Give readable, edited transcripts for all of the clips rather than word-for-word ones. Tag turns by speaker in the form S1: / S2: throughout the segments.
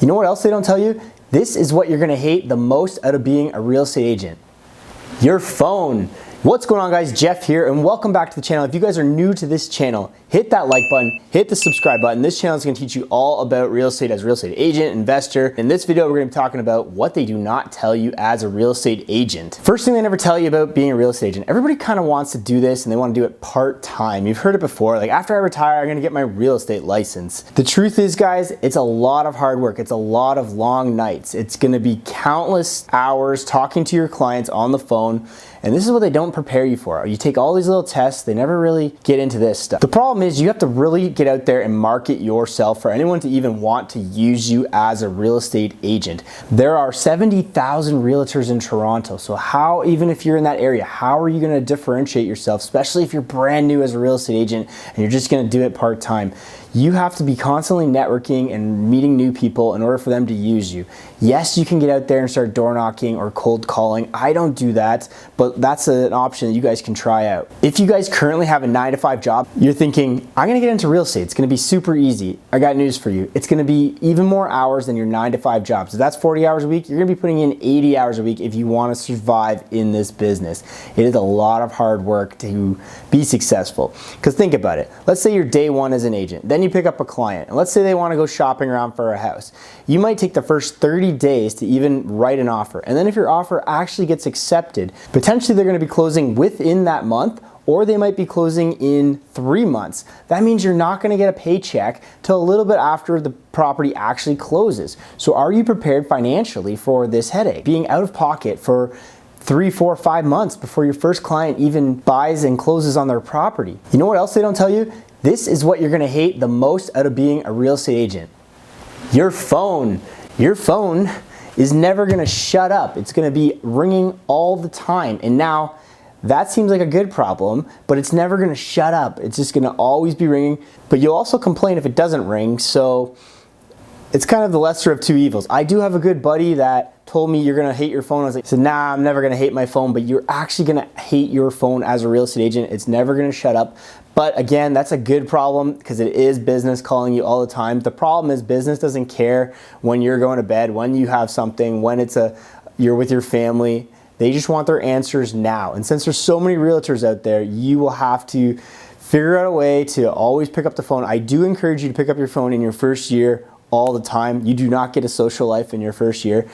S1: You know what else they don't tell you? This is what you're gonna hate the most out of being a real estate agent. Your phone. What's going on, guys? Jeff here, and welcome back to the channel. If you guys are new to this channel, hit that like button, hit the subscribe button. This channel is going to teach you all about real estate as a real estate agent, investor. In this video, we're going to be talking about what they do not tell you as a real estate agent. First thing they never tell you about being a real estate agent. Everybody kind of wants to do this and they want to do it part-time. You've heard it before, like after I retire, I'm going to get my real estate license. The truth is, guys, it's a lot of hard work. It's a lot of long nights. It's going to be countless hours talking to your clients on the phone. And this is what they don't prepare you for. You take all these little tests, they never really get into this stuff. The problem is you have to really get out there and market yourself for anyone to even want to use you as a real estate agent. There are 70,000 realtors in Toronto. So how, even if you're in that area, how are you gonna differentiate yourself, especially if you're brand new as a real estate agent and you're just gonna do it part-time? You have to be constantly networking and meeting new people in order for them to use you. Yes, you can get out there and start door knocking or cold calling. I don't do that, but that's an option that you guys can try out. If you guys currently have a 9-to-5 job, you're thinking, I'm gonna get into real estate. It's gonna be super easy. I got news for you. It's gonna be even more hours than your 9-to-5 job. So that's 40 hours a week. You're gonna be putting in 80 hours a week if you wanna survive in this business. It is a lot of hard work to be successful. Because think about it. Let's say you're day one as an agent. Then you pick up a client, and let's say they want to go shopping around for a house. You might take the first 30 days to even write an offer, and then if your offer actually gets accepted, potentially they're going to be closing within that month, or they might be closing in 3 months. That means you're not going to get a paycheck till a little bit after the property actually closes. So are you prepared financially for this headache? Being out of pocket for 3, 4, 5 months before your first client even buys and closes on their property. You know what else they don't tell you? This is what you're gonna hate the most out of being a real estate agent. Your phone. Your phone is never gonna shut up. It's gonna be ringing all the time. And now, that seems like a good problem, but it's never gonna shut up. It's just gonna always be ringing, but you'll also complain if it doesn't ring, so it's kind of the lesser of two evils. I do have a good buddy that told me you're gonna hate your phone. I was like, so nah, I'm never gonna hate my phone, but you're actually gonna hate your phone as a real estate agent. It's never gonna shut up. But again, that's a good problem because it is business calling you all the time. The problem is business doesn't care when you're going to bed, when you have something, when you're with your family. They just want their answers now. And since there's so many realtors out there, you will have to figure out a way to always pick up the phone. I do encourage you to pick up your phone in your first year all the time. You do not get a social life in your first year.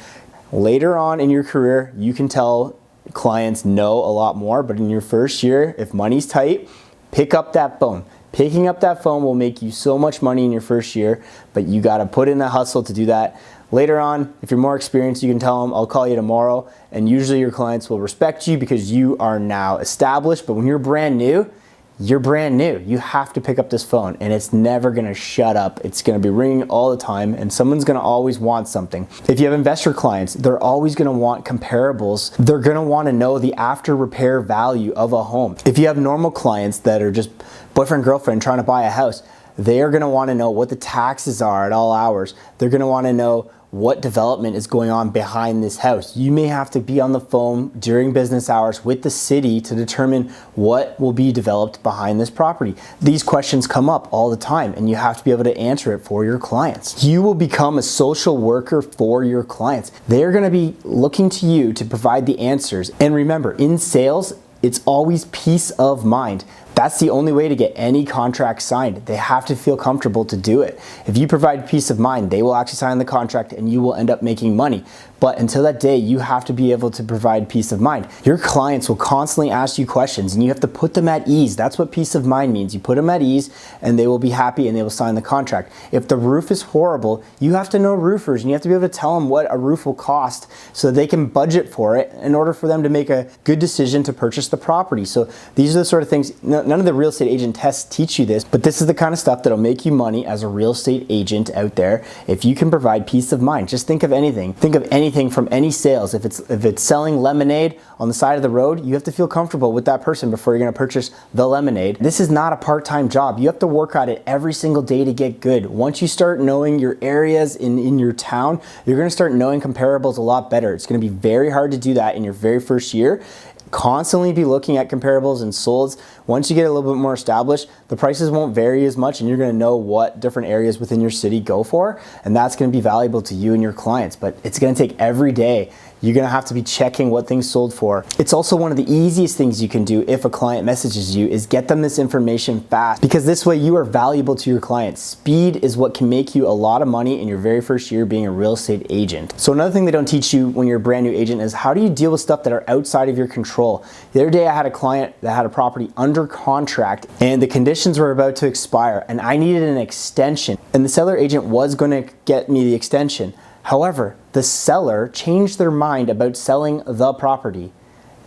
S1: Later on in your career, you can tell clients no a lot more, but in your first year, if money's tight, pick up that phone. Picking up that phone will make you so much money in your first year, but you gotta put in the hustle to do that. Later on, if you're more experienced, you can tell them, I'll call you tomorrow, and usually your clients will respect you because you are now established, but when you're brand new, you're brand new. You have to pick up this phone and it's never gonna shut up. It's gonna be ringing all the time and someone's gonna always want something. If you have investor clients, they're always gonna want comparables. They're gonna wanna know the after repair value of a home. If you have normal clients that are just boyfriend, girlfriend trying to buy a house, they are gonna wanna know what the taxes are at all hours. They're gonna wanna know what development is going on behind this house. You may have to be on the phone during business hours with the city to determine what will be developed behind this property. These questions come up all the time and you have to be able to answer it for your clients. You will become a social worker for your clients. They're gonna be looking to you to provide the answers. And remember, in sales, it's always peace of mind. That's the only way to get any contract signed. They have to feel comfortable to do it. If you provide peace of mind, they will actually sign the contract and you will end up making money. But until that day, you have to be able to provide peace of mind. Your clients will constantly ask you questions and you have to put them at ease. That's what peace of mind means. You put them at ease and they will be happy and they will sign the contract. If the roof is horrible, you have to know roofers and you have to be able to tell them what a roof will cost so they can budget for it in order for them to make a good decision to purchase the property. So these are the sort of things, none of the real estate agent tests teach you this, but this is the kind of stuff that'll make you money as a real estate agent out there if you can provide peace of mind. Just think of anything. Think of anything from any sales. If it's selling lemonade on the side of the road, you have to feel comfortable with that person before you're going to purchase the lemonade. This is not a part-time job. You have to work at it every single day to get good. Once you start knowing your areas in your town, you're going to start knowing comparables a lot better. It's going to be very hard to do that in your very first year. constantly be looking at comparables and solds. Once you get a little bit more established, the prices won't vary as much and you're gonna know what different areas within your city go for, and that's gonna be valuable to you and your clients. But it's gonna take every day. You're gonna have to be checking what things sold for. It's also one of the easiest things you can do if a client messages you is get them this information fast, because this way you are valuable to your clients. Speed is what can make you a lot of money in your very first year being a real estate agent. So another thing they don't teach you when you're a brand new agent is how do you deal with stuff that are outside of your control. The other day I had a client that had a property under contract and the conditions were about to expire and I needed an extension, and the seller agent was gonna get me the extension. However, the seller changed their mind about selling the property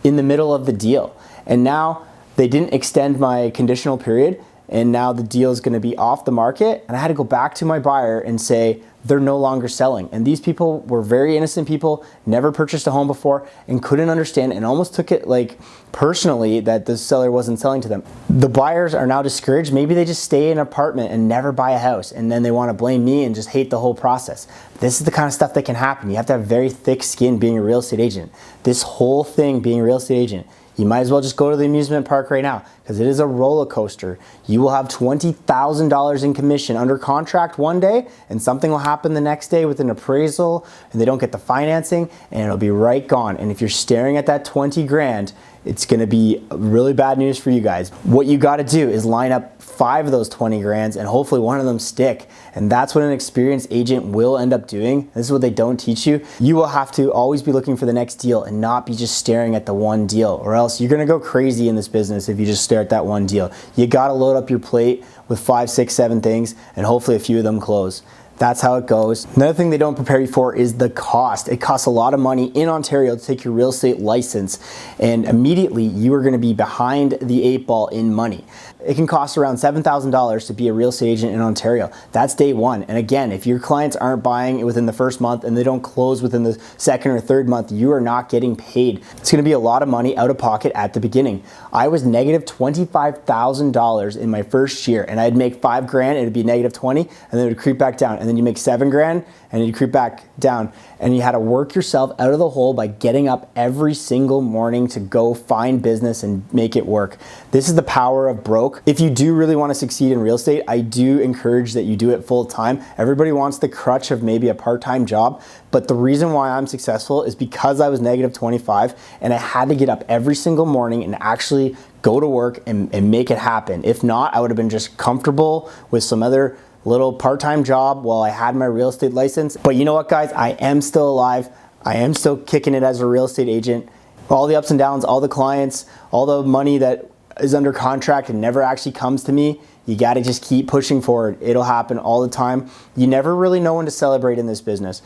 S1: in the middle of the deal. And now they didn't extend my conditional period, and now the deal is gonna be off the market. And I had to go back to my buyer and say, they're no longer selling. And these people were very innocent people, never purchased a home before, and couldn't understand and almost took it like personally that the seller wasn't selling to them. The buyers are now discouraged. Maybe they just stay in an apartment and never buy a house, and then they wanna blame me and just hate the whole process. This is the kind of stuff that can happen. You have to have very thick skin being a real estate agent. This whole thing being a real estate agent, you might as well just go to the amusement park right now because it is a roller coaster. You will have $20,000 in commission under contract one day, and something will happen the next day with an appraisal and they don't get the financing and it'll be right gone. And if you're staring at that 20 grand, it's gonna be really bad news for you guys. What you gotta do is line up 5 of those 20 grands and hopefully one of them stick. And that's what an experienced agent will end up doing. This is what they don't teach you. You will have to always be looking for the next deal and not be just staring at the one deal, or else you're gonna go crazy in this business if you just stare at that one deal. You gotta load up your plate with 5, 6, 7 things and hopefully a few of them close. That's how it goes. Another thing they don't prepare you for is the cost. It costs a lot of money in Ontario to take your real estate license, and immediately you are gonna be behind the 8 ball in money. It can cost around $7,000 to be a real estate agent in Ontario. That's day one. And again, if your clients aren't buying within the first month and they don't close within the second or third month, you are not getting paid. It's gonna be a lot of money out of pocket at the beginning. I was negative $25,000 in my first year, and I'd make 5 grand, it'd be negative 20, and then it would creep back down. And then you make 7 grand, and you creep back down. And you had to work yourself out of the hole by getting up every single morning to go find business and make it work. This is the power of broke. If you do really want to succeed in real estate, I do encourage that you do it full time. Everybody wants the crutch of maybe a part-time job, but the reason why I'm successful is because I was negative 25 and I had to get up every single morning and actually go to work and make it happen. If not, I would have been just comfortable with some other little part-time job while I had my real estate license. But you know what, guys? I am still alive. I am still kicking it as a real estate agent. All the ups and downs, all the clients, all the money that is under contract and never actually comes to me, you gotta just keep pushing forward. It'll happen all the time. You never really know when to celebrate in this business.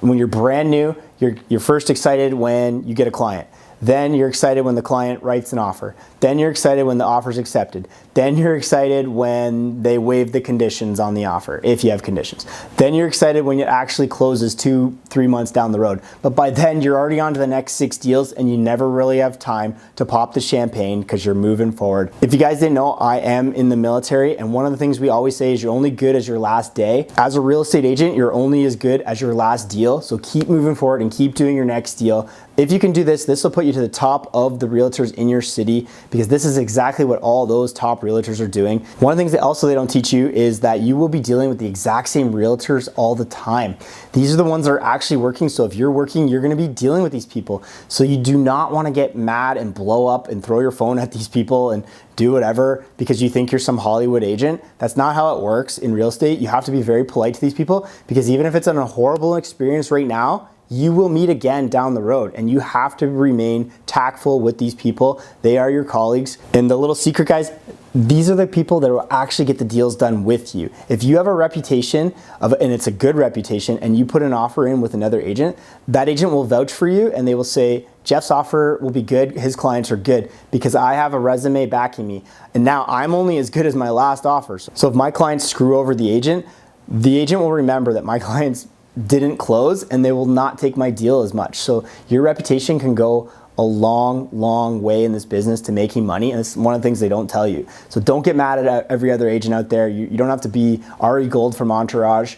S1: When you're brand new, you're first excited when you get a client. Then you're excited when the client writes an offer. Then you're excited when the offer's accepted. Then you're excited when they waive the conditions on the offer, if you have conditions. Then you're excited when it actually closes 2-3 months down the road. But by then you're already on to the next 6 deals and you never really have time to pop the champagne because you're moving forward. If you guys didn't know, I am in the military, and one of the things we always say is you're only good as your last day. As a real estate agent, you're only as good as your last deal. So keep moving forward and keep doing your next deal. If you can do this, this will put you to the top of the realtors in your city, because this is exactly what all those top realtors are doing. One of the things that also they don't teach you is that you will be dealing with the exact same realtors all the time. These are the ones that are actually working. So if you're working, you're gonna be dealing with these people. So you do not wanna get mad and blow up and throw your phone at these people and do whatever because you think you're some Hollywood agent. That's not how it works in real estate. You have to be very polite to these people, because even if it's a horrible experience right now, you will meet again down the road, and you have to remain tactful with these people. They are your colleagues. And the little secret, guys, these are the people that will actually get the deals done with you. If you have a reputation and it's a good reputation, and you put an offer in with another agent, that agent will vouch for you and they will say, Jeff's offer will be good, his clients are good, because I have a resume backing me. And now I'm only as good as my last offer. So if my clients screw over the agent will remember that my clients didn't close, and they will not take my deal as much. So your reputation can go a long, long way in this business to making money, and it's one of the things they don't tell you. So don't get mad at every other agent out there. You don't have to be Ari Gold from Entourage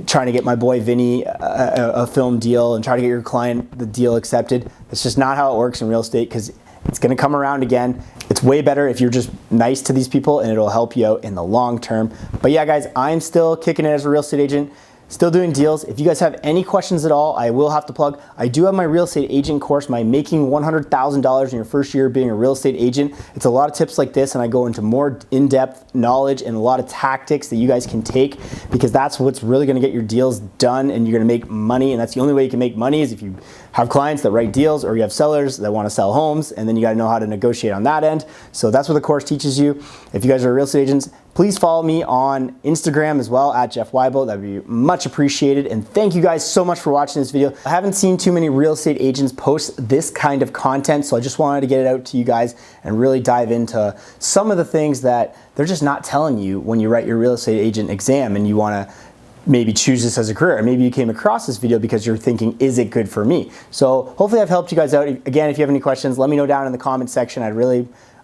S1: trying to get my boy Vinny a film deal and try to get your client the deal accepted. It's just not how it works in real estate, because it's gonna come around again. It's way better if you're just nice to these people, and it'll help you out in the long term. But yeah, guys, I'm still kicking it as a real estate agent. Still doing deals. If you guys have any questions at all, I will have to plug. I do have my real estate agent course, my Making $100,000 in Your First Year Being a Real Estate Agent. It's a lot of tips like this, and I go into more in-depth knowledge and a lot of tactics that you guys can take, because that's what's really gonna get your deals done, and you're gonna make money. And that's the only way you can make money, is if you have clients that write deals, or you have sellers that wanna sell homes, and then you gotta know how to negotiate on that end. So that's what the course teaches you. If you guys are real estate agents, please follow me on Instagram as well, at Jeff Wybo. That'd be much appreciated. And thank you guys so much for watching this video. I haven't seen too many real estate agents post this kind of content, so I just wanted to get it out to you guys and really dive into some of the things that they're just not telling you when you write your real estate agent exam and you wanna maybe choose this as a career. Maybe you came across this video because you're thinking, is it good for me? So hopefully I've helped you guys out. Again, if you have any questions, let me know down in the comment section.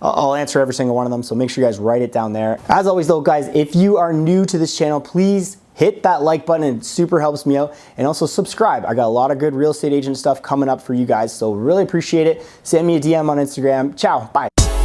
S1: I'll answer every single one of them, so make sure you guys write it down there. As always though, guys, if you are new to this channel, please hit that like button. It super helps me out. And also subscribe. I got a lot of good real estate agent stuff coming up for you guys, so really appreciate it. Send me a DM on Instagram. Ciao, bye.